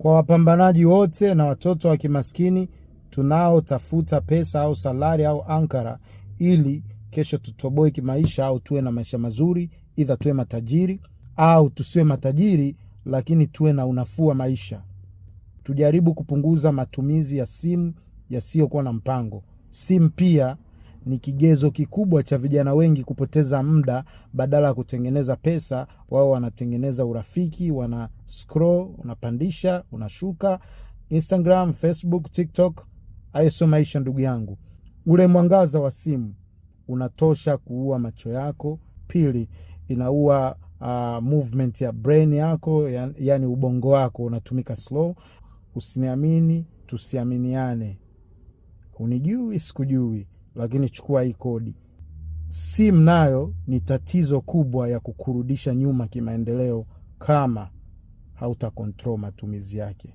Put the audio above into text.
Kwa wapambanaji wote na watoto wa kimaskini tunaotafuta pesa au salari au ankara ili kesho tutoboe kimaisha au tuwe na maisha mazuri, either tuwe matajiri au tusiwe matajiri lakini tuwe na unafuu wa maisha. Tujaribu kupunguza matumizi ya simu yasiyokuwa na mpango. Simu pia ni kigezo kikubwa cha vijana wengi kupoteza muda, badala ya kutengeneza pesa, wao wanatengeneza urafiki, wana scroll, unapandisha, unashuka, Instagram, Facebook, TikTok. Hayo sio maisha ndugu yangu. Ule mwangaza wa simu unatosha kuua macho yako. Pili, inaua movement ya brain yako, yani ubongo wako unatumika slow. Usiniamini, tusiaminiane. Unijui, sikujui, lakini chukua hii kodi. Simu nayo ni tatizo kubwa ya kukurudisha nyuma kimaendeleo kama hauta control matumizi yake.